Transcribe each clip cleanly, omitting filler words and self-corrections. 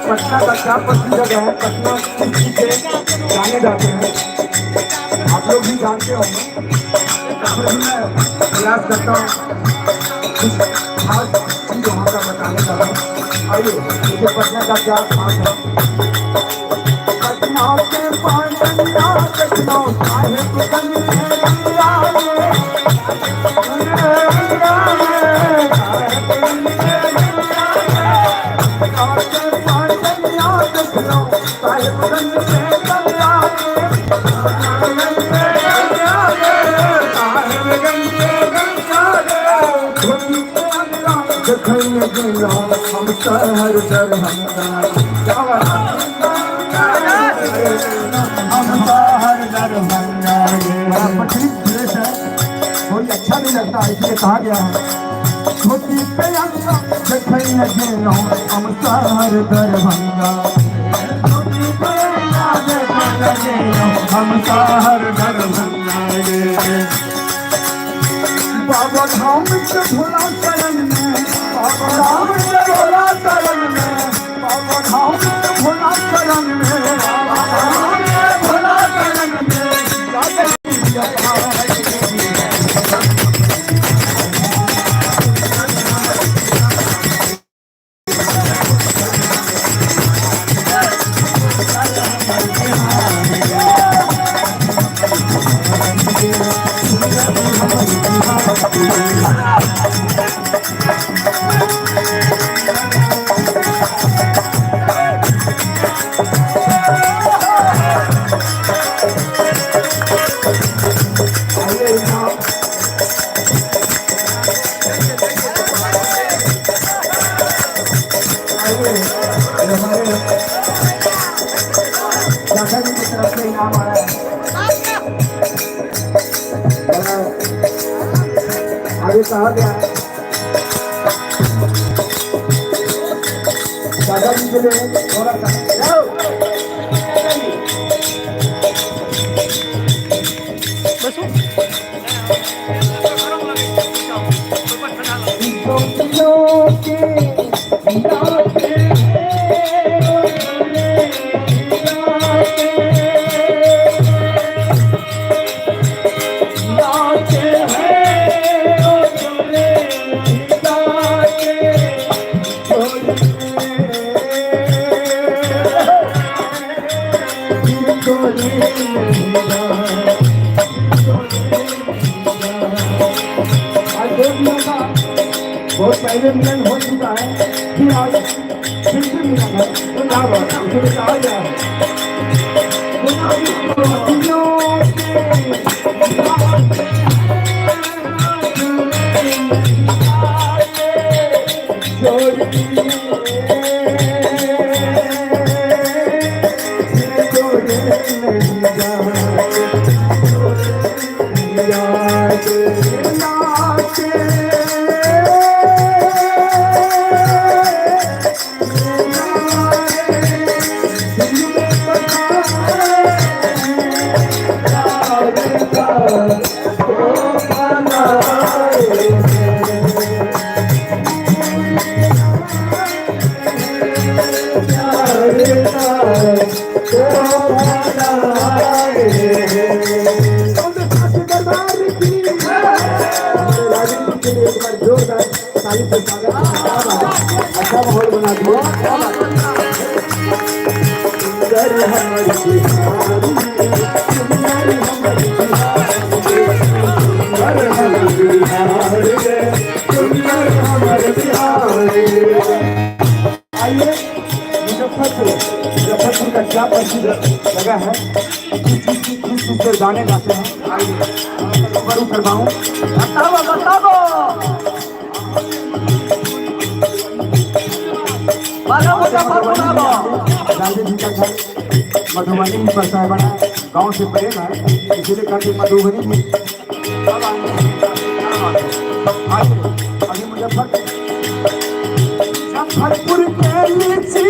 पटना का क्या प्रसिद्ध जगह है, पटना से जाने जाते हैं, आप लोग भी जानते होंगे। मैं प्रयास करता हूँ कुछ खास चीज वहाँ का बताने का। आइए, मुझे पटना का क्या खास है। पटना के पांडलिया लखनऊ साहिबगंज हम शहर दरभंगा, हम शहर दरभंगा। ठीक ड्रेस है, कोई अच्छा नहीं लगता, इसलिए कहा गया है छोटी प्रियंका देखै न गेलौं हम शहर दरभंगा, छोटी प्रियंका देखै न गेलौं हम शहर दरभंगा। बाबा धाम से भोला शरण में, बाबा धाम से भोला शरण में, बाबा धाम से भोला शरण में, बाबा धाम से भोला शरण में। आगे कहा गया है दादाजी के लिए थोड़ा सा बहुत पहले मिलन हो चुका है, फिर आज फिर से मिलन है, तो क्या बात है, उसे कहा गया है अच्छा माहौल बना दिया। आइए, मुजफ्फरपुर का क्या प्रसिद्ध जगह है, किस गाने गाते हैं, आइए शुरू करवाऊं। मधुबनी में पड़ता है, बड़ा गाँव से परे है, इसीलिए कहते मधुबनी में। अभी मुजफ्फरपुर के लीची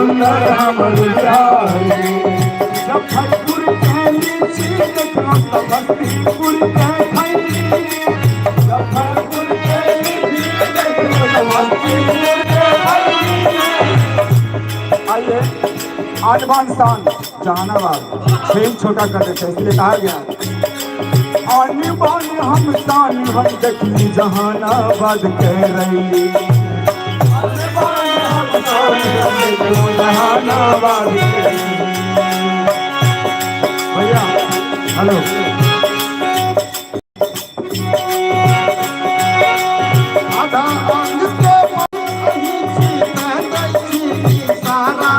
सुंदर हमर बिहारी मुजफ्फरपुर के लीची देखलो समस्तीपुर के खैनी मुजफ्फरपुर के लीची देखलो समस्तीपुर के खैनी। आइए आठवां स्थान जहानाबाद खेल छोटा कर देते हैं इसलिए कहा गया आने बाने हम शान हम देखी जहानाबाद के रही जहानाबाद भैया हेलो आधा अंग के सारा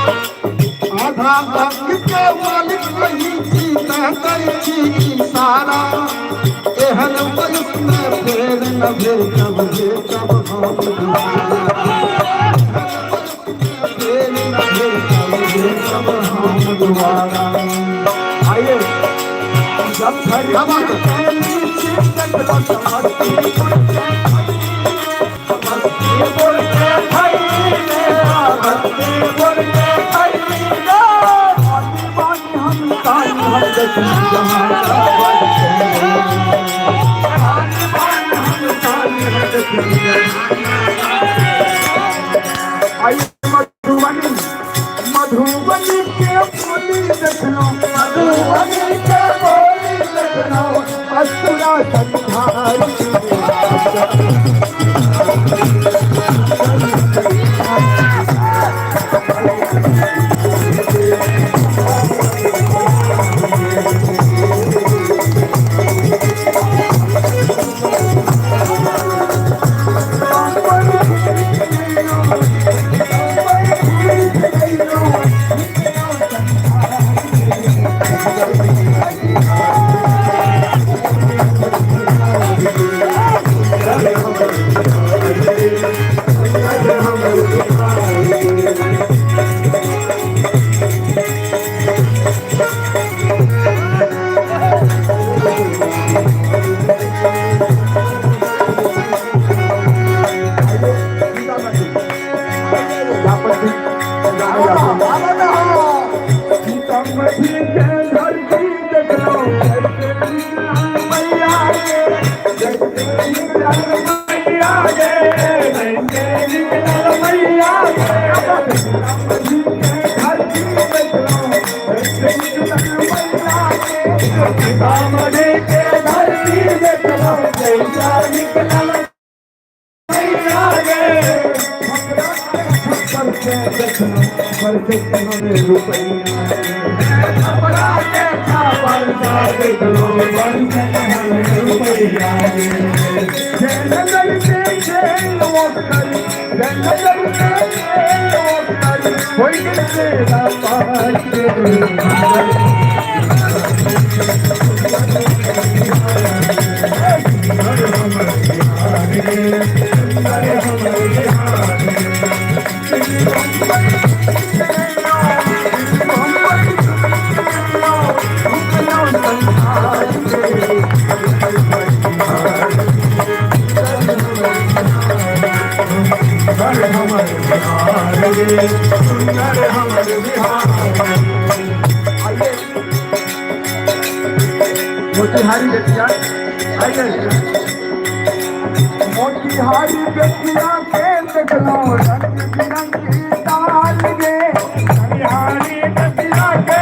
आधा अंग के मालिक नहीं थी सारा एहन वयस में फेर न भेटब हम दोबारा। आइए जब समस्तीपुर मधुबनी के बोली देखलो मधुबनी के बोली देखलो असुरा संधारी मोतिहारी बेटिया मोतिहारी बेटिया के देखलो रंग बिरंगी डाल गे मोतिहारी बेटिया के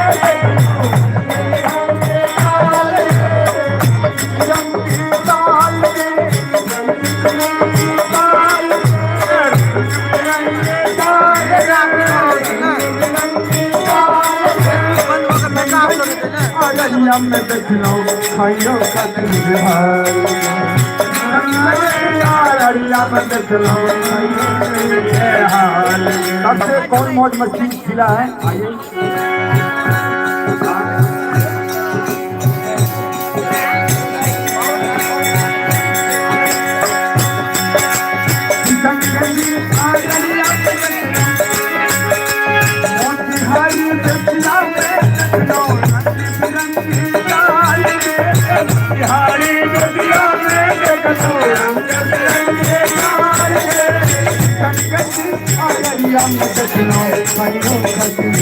में देखलो खाइयो कदम सबसे कौन मौज मस्ती खिला है आइए बिहारी नदिया में रतिया में देखना कहियो खसी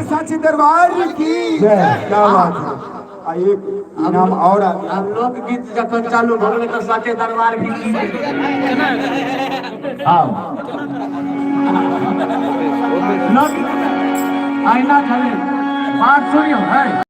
साची दरबार की क्या बात है। एक इनाम और हम लोग गीत जखन चालू भगले तो साचे दरबार की आओ आईना खड़े बात सुनियो है।